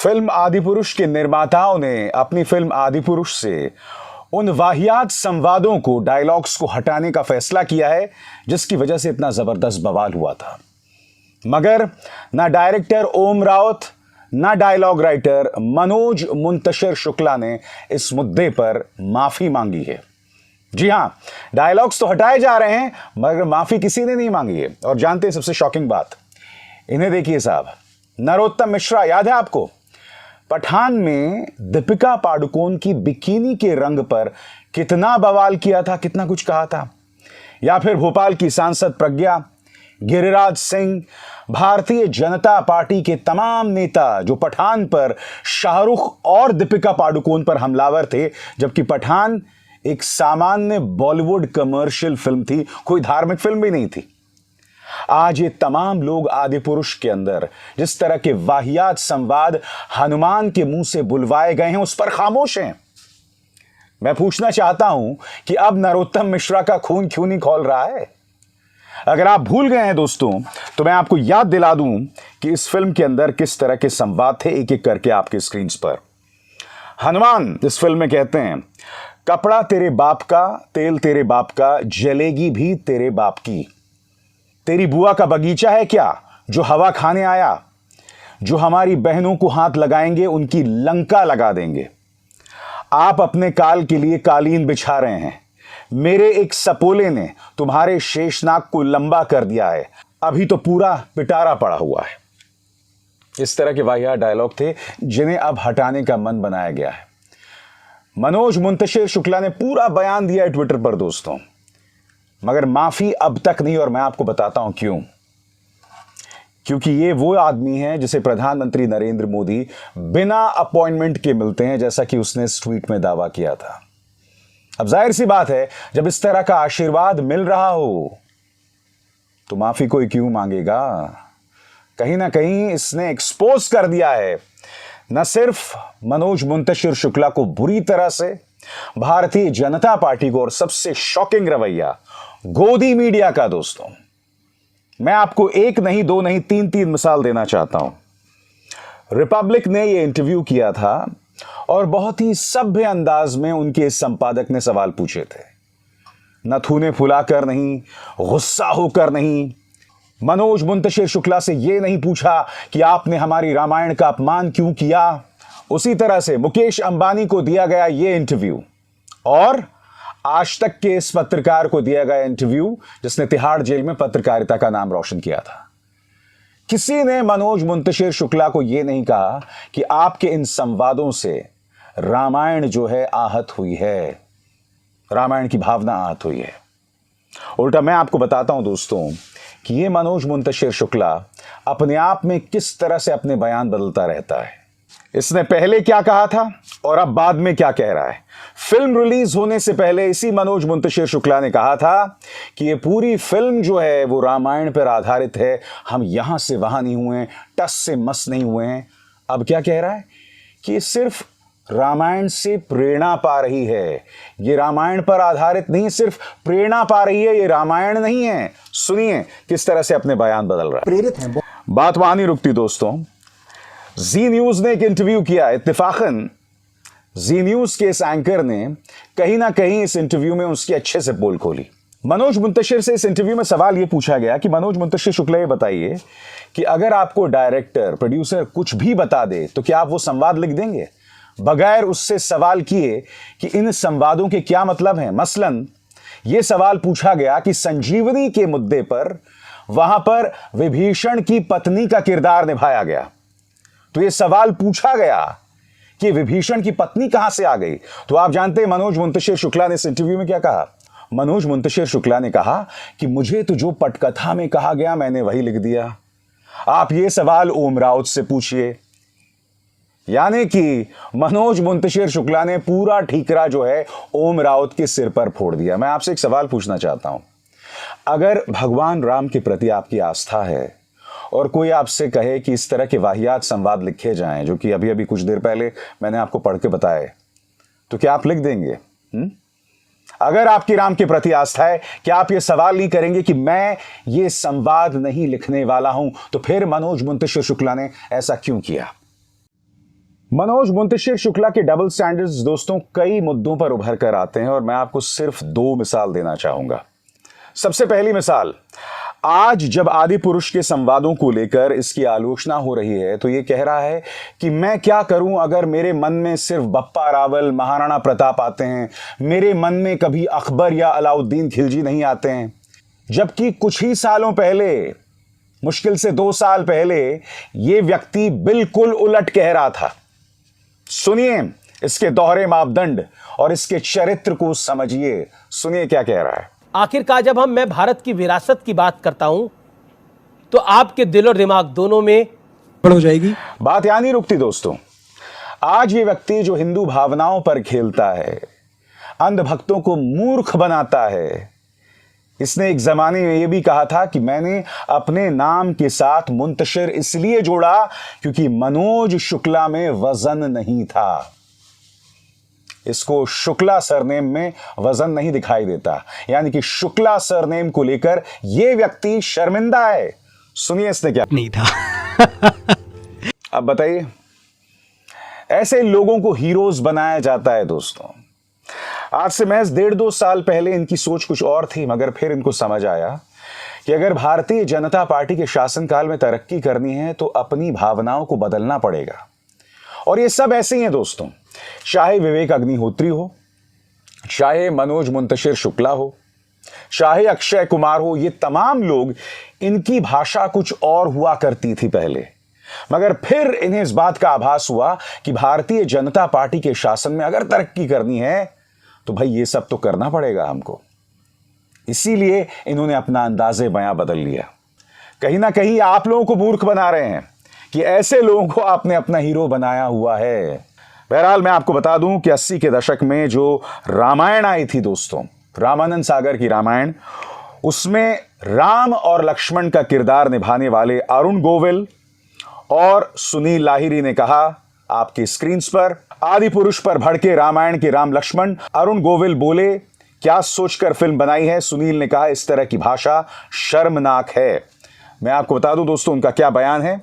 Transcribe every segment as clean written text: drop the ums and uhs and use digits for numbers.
Film Adipurush के निर्माताओं ने अपनी फिल्म आदिपुरुष से उन वाहियात संवादों को, डायलॉग्स को हटाने का फैसला किया है जिसकी वजह से इतना जबरदस्त बवाल हुआ था। मगर ना डायरेक्टर ओम राउत, ना डायलॉग राइटर मनोज मुंतशिर शुक्ला ने इस मुद्दे पर माफी मांगी है। जी हां, डायलॉग्स तो हटाए जा रहे हैं मगर माफी किसी ने नहीं मांगी है। और जानते हैं सबसे शॉकिंग बात, इन्हें देखिए साहब, नरोत्तम मिश्रा याद है आपको? पठान में दीपिका पादुकोण की बिकिनी के रंग पर कितना बवाल किया था, कितना कुछ कहा था। या फिर भोपाल की सांसद प्रज्ञा, गिरिराज सिंह, भारतीय जनता पार्टी के तमाम नेता जो पठान पर शाहरुख और दीपिका पादुकोण पर हमलावर थे, जबकि पठान एक सामान्य बॉलीवुड कमर्शियल फिल्म थी, कोई धार्मिक फिल्म भी नहीं थी। आज ये तमाम लोग आदिपुरुष के अंदर जिस तरह के वाहियात संवाद हनुमान के मुंह से बुलवाए गए हैं उस पर खामोश हैं। मैं पूछना चाहता हूं कि अब नरोत्तम मिश्रा का खून क्यों नहीं खौल रहा है? अगर आप भूल गए हैं दोस्तों, तो मैं आपको याद दिला दूं कि इस फिल्म के अंदर किस तरह के संवाद थे, एक एक करके आपके स्क्रीन पर। हनुमान इस फिल्म में कहते हैं, कपड़ा तेरे बाप का, तेल तेरे बाप का, जलेगी भी तेरे बाप की। तेरी बुआ का बगीचा है क्या जो हवा खाने आया? जो हमारी बहनों को हाथ लगाएंगे उनकी लंका लगा देंगे। आप अपने काल के लिए कालीन बिछा रहे हैं, मेरे एक सपोले ने तुम्हारे शेषनाग को लंबा कर दिया है, अभी तो पूरा पिटारा पड़ा हुआ है। इस तरह के वाहियात डायलॉग थे जिन्हें अब हटाने का मन बनाया गया है। मनोज मुंतशिर शुक्ला ने पूरा बयान दिया है ट्विटर पर दोस्तों, मगर माफी अब तक नहीं। और मैं आपको बताता हूं क्यों। क्योंकि ये वो आदमी है जिसे प्रधानमंत्री नरेंद्र मोदी बिना अपॉइंटमेंट के मिलते हैं, जैसा कि उसने इस ट्वीट में दावा किया था। अब जाहिर सी बात है, जब इस तरह का आशीर्वाद मिल रहा हो तो माफी कोई क्यों मांगेगा? कहीं ना कहीं इसने एक्सपोज कर दिया है न सिर्फ मनोज मुंतशिर शुक्ला को बुरी तरह से, भारतीय जनता पार्टी को, और सबसे शॉकिंग रवैया गोदी मीडिया का। दोस्तों, मैं आपको एक नहीं, दो नहीं, तीन मिसाल देना चाहता हूं। रिपब्लिक ने यह इंटरव्यू किया था और बहुत ही सभ्य अंदाज में उनके संपादक ने सवाल पूछे थे। नथुने फुलाकर नहीं, गुस्सा होकर नहीं। मनोज मुंतशिर शुक्ला से यह नहीं पूछा कि आपने हमारी रामायण का अपमान क्यों किया। उसी तरह से मुकेश अंबानी को दिया गया यह इंटरव्यू और आज तक के इस पत्रकार को दिया गया इंटरव्यू जिसने तिहाड़ जेल में पत्रकारिता का नाम रोशन किया था। किसी ने मनोज मुंतशिर शुक्ला को यह नहीं कहा कि आपके इन संवादों से रामायण जो है आहत हुई है, रामायण की भावना आहत हुई है। उल्टा मैं आपको बताता हूं दोस्तों कि यह मनोज मुंतशिर शुक्ला अपने आप में किस तरह से अपने बयान बदलता रहता है। इसने पहले क्या कहा था और अब बाद में क्या कह रहा है। फिल्म रिलीज होने से पहले इसी मनोज मुंतशिर शुक्ला ने कहा था कि ये पूरी फिल्म जो है वो रामायण पर आधारित है, हम यहां से वहां नहीं हुए हैं, टस से मस नहीं हुए हैं। अब क्या कह रहा है कि ये सिर्फ रामायण से प्रेरणा पा रही है, ये रामायण पर आधारित नहीं, सिर्फ प्रेरणा पा रही है, ये रामायण नहीं है। सुनिए किस तरह से अपने बयान बदल रहा है। प्रेरित है। बात वहां नहीं रुकती दोस्तों। जी न्यूज ने एक इंटरव्यू किया। इत्तेफाकन जी न्यूज के इस एंकर ने कहीं ना कहीं इस इंटरव्यू में उसकी अच्छे से पोल खोली। मनोज मुंतशिर से इस इंटरव्यू में सवाल यह पूछा गया कि मनोज मुंतशिर शुक्ला ये बताइए कि अगर आपको डायरेक्टर, प्रोड्यूसर कुछ भी बता दे तो क्या आप वो संवाद लिख देंगे? बगैर उससे सवाल किए कि इन संवादों के क्या मतलब हैं। मसलन यह सवाल पूछा गया कि संजीवनी के मुद्दे पर वहां पर विभीषण की पत्नी का किरदार निभाया गया, तो यह सवाल पूछा गया कि विभीषण की पत्नी कहां से आ गई। तो आप जानते हैं मनोज मुंतशिर शुक्ला ने इस इंटरव्यू में क्या कहा? मनोज मुंतशिर शुक्ला ने कहा कि मुझे तो जो पटकथा में कहा गया मैंने वही लिख दिया, आप ये सवाल ओम राउत से पूछिए। यानी कि मनोज मुंतशिर शुक्ला ने पूरा ठीकरा जो है ओम राउत के सिर पर फोड़ दिया। मैं आपसे एक सवाल पूछना चाहता हूं, अगर भगवान राम के प्रति आपकी आस्था है और कोई आपसे कहे कि इस तरह के वाहियात संवाद लिखे जाएं, जो कि अभी अभी कुछ देर पहले मैंने आपको पढ़ के बताए, तो क्या आप लिख देंगे? अगर आपकी राम के प्रति आस्था है, क्या आप ये सवाल नहीं करेंगे कि मैं ये संवाद नहीं लिखने वाला हूं? तो फिर मनोज मुंतशिर शुक्ला ने ऐसा क्यों किया? मनोज मुंतशिर शुक्ला के डबल स्टैंडर्ड्स दोस्तों कई मुद्दों पर उभर कर आते हैं और मैं आपको सिर्फ 2 मिसाल देना चाहूंगा। सबसे पहली मिसाल, आज जब आदि पुरुष के संवादों को लेकर इसकी आलोचना हो रही है तो ये कह रहा है कि मैं क्या करूं अगर मेरे मन में सिर्फ बप्पा रावल, महाराणा प्रताप आते हैं, मेरे मन में कभी अकबर या अलाउद्दीन खिलजी नहीं आते हैं। जबकि कुछ ही सालों पहले, मुश्किल से 2 साल पहले, यह व्यक्ति बिल्कुल उलट कह रहा था। सुनिए इसके दोहरे मापदंड और इसके चरित्र को समझिए। सुनिए क्या कह रहा है। आखिरकार जब मैं भारत की विरासत की बात करता हूं तो आपके दिल और दिमाग दोनों में हो जाएगी। बात यहां नहीं रुकती दोस्तों। आज ये व्यक्ति जो हिंदू भावनाओं पर खेलता है, अंधभक्तों को मूर्ख बनाता है, इसने एक जमाने में यह भी कहा था कि मैंने अपने नाम के साथ मुंतशिर इसलिए जोड़ा क्योंकि मनोज शुक्ला में वजन नहीं था। इसको शुक्ला सरनेम में वजन नहीं दिखाई देता, यानी कि शुक्ला सरनेम को लेकर यह व्यक्ति शर्मिंदा है। सुनिए इसने क्या नहीं था। अब बताइए, ऐसे लोगों को हीरोज बनाया जाता है दोस्तों। आज से महज 1.5-2 साल पहले इनकी सोच कुछ और थी, मगर फिर इनको समझ आया कि अगर भारतीय जनता पार्टी के शासनकाल में तरक्की करनी है तो अपनी भावनाओं को बदलना पड़ेगा। और ये सब ऐसे ही हैं दोस्तों, चाहे विवेक अग्निहोत्री हो, चाहे मनोज मुंतशिर शुक्ला हो, चाहे अक्षय कुमार हो, ये तमाम लोग, इनकी भाषा कुछ और हुआ करती थी पहले, मगर फिर इन्हें इस बात का आभास हुआ कि भारतीय जनता पार्टी के शासन में अगर तरक्की करनी है तो भाई ये सब तो करना पड़ेगा हमको। इसीलिए इन्होंने अपना अंदाजे बयां बदल लिया। कहीं ना कहीं आप लोगों को मूर्ख बना रहे हैं कि ऐसे लोगों को आपने अपना हीरो बनाया हुआ है। बहरहाल मैं आपको बता दूं कि 80 के दशक में जो रामायण आई थी दोस्तों, रामानंद सागर की रामायण, उसमें राम और लक्ष्मण का किरदार निभाने वाले अरुण गोविल और सुनील लाहिरी ने कहा आपकी स्क्रीन पर, आदि पुरुष पर भड़के रामायण के राम लक्ष्मण। अरुण गोविल बोले क्या सोचकर फिल्म बनाई है। सुनील ने कहा इस तरह की भाषा शर्मनाक है। मैं आपको बता दूं दोस्तों उनका क्या बयान है।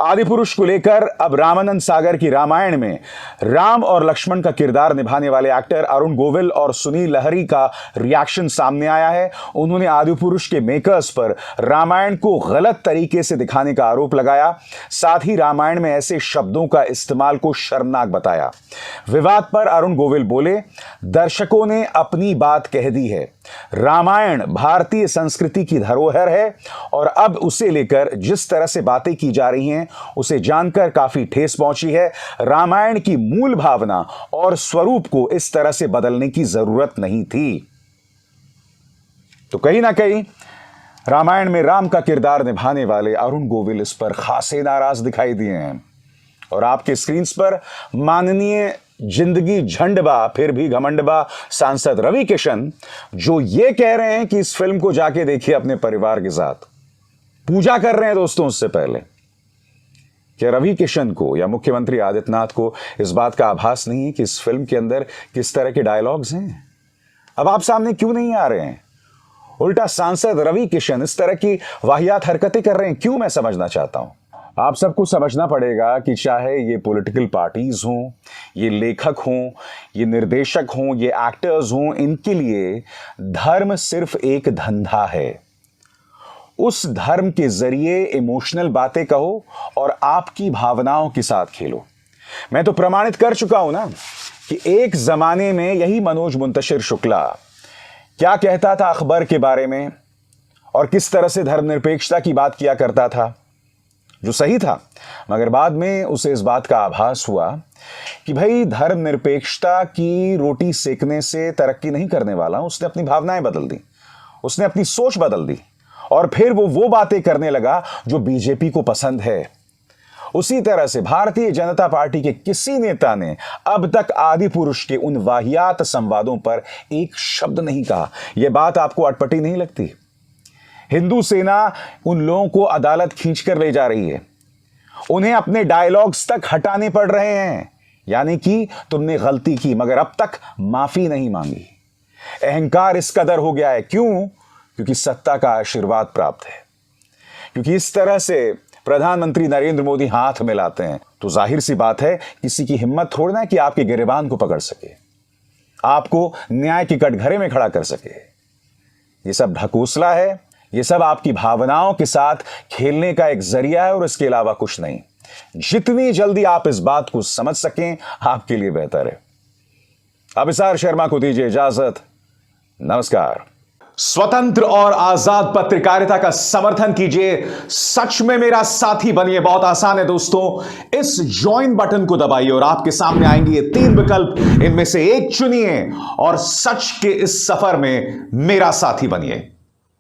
आदि पुरुष को लेकर अब रामानंद सागर की रामायण में राम और लक्ष्मण का किरदार निभाने वाले एक्टर अरुण गोविल और सुनील लहरी का रिएक्शन सामने आया है। उन्होंने आदि पुरुष के मेकर्स पर रामायण को गलत तरीके से दिखाने का आरोप लगाया, साथ ही रामायण में ऐसे शब्दों का इस्तेमाल को शर्मनाक बताया। विवाद पर अरुण गोविल बोले दर्शकों ने अपनी बात कह दी है, रामायण भारतीय संस्कृति की धरोहर है और अब उसे लेकर जिस तरह से बातें की जा रही हैं उसे जानकर काफी ठेस पहुंची है। रामायण की मूल भावना और स्वरूप को इस तरह से बदलने की जरूरत नहीं थी। तो कहीं ना कहीं रामायण में राम का किरदार निभाने वाले अरुण गोविल इस पर खासे नाराज दिखाई दिए हैं। और आपके स्क्रीन पर माननीय जिंदगी झंडबा फिर भी घमंडबा सांसद रवि किशन जो ये कह रहे हैं कि इस फिल्म को जाके देखिए अपने परिवार के साथ, पूजा कर रहे हैं दोस्तों उससे पहले। क्या रवि किशन को या मुख्यमंत्री आदित्यनाथ को इस बात का आभास नहीं है कि इस फिल्म के अंदर किस तरह के डायलॉग्स हैं? अब आप सामने क्यों नहीं आ रहे हैं? उल्टा सांसद रवि किशन इस तरह की वाहियात हरकतें कर रहे हैं, क्यों? मैं समझना चाहता हूं। आप सबको समझना पड़ेगा कि चाहे ये पॉलिटिकल पार्टीज हों, ये लेखक हों, ये निर्देशक हों, ये एक्टर्स हों, इनके लिए धर्म सिर्फ एक धंधा है। उस धर्म के जरिए इमोशनल बातें कहो और आपकी भावनाओं के साथ खेलो। मैं तो प्रमाणित कर चुका हूं ना कि एक जमाने में यही मनोज मुंतशिर शुक्ला क्या कहता था अकबर के बारे में और किस तरह से धर्मनिरपेक्षता की बात किया करता था, जो सही था। मगर बाद में उसे इस बात का आभास हुआ कि भाई धर्मनिरपेक्षता की रोटी सेकने से तरक्की नहीं करने वाला। उसने अपनी भावनाएं बदल दी, उसने अपनी सोच बदल दी और फिर वो बातें करने लगा जो बीजेपी को पसंद है। उसी तरह से भारतीय जनता पार्टी के किसी नेता ने अब तक आदि पुरुष के उन वाहियात संवादों पर एक शब्द नहीं कहा। यह बात आपको अटपटी नहीं लगती? हिंदू सेना उन लोगों को अदालत खींचकर ले जा रही है, उन्हें अपने डायलॉग्स तक हटाने पड़ रहे हैं, यानी कि तुमने गलती की मगर अब तक माफी नहीं मांगी। अहंकार इस कदर हो गया है। क्यों? क्योंकि सत्ता का आशीर्वाद प्राप्त है, क्योंकि इस तरह से प्रधानमंत्री नरेंद्र मोदी हाथ मिलाते हैं तो तो जाहिर सी बात है किसी की हिम्मत थोड़ी ना कि आपके गिरेबान को पकड़ सके, आपको न्याय के कटघरे में खड़ा कर सके। ये सब ढकोसला है, ये सब आपकी भावनाओं के साथ खेलने का एक जरिया है और इसके अलावा कुछ नहीं। जितनी जल्दी आप इस बात को समझ सकें आपके लिए बेहतर है। अभिसार शर्मा को दीजिए इजाजत। नमस्कार। स्वतंत्र और आजाद पत्रकारिता का समर्थन कीजिए, सच में मेरा साथी बनिए। बहुत आसान है दोस्तों, इस ज्वाइन बटन को दबाइए और आपके सामने आएंगे ये 3 विकल्प, इनमें से एक चुनिए और सच के इस सफर में मेरा साथी बनिए।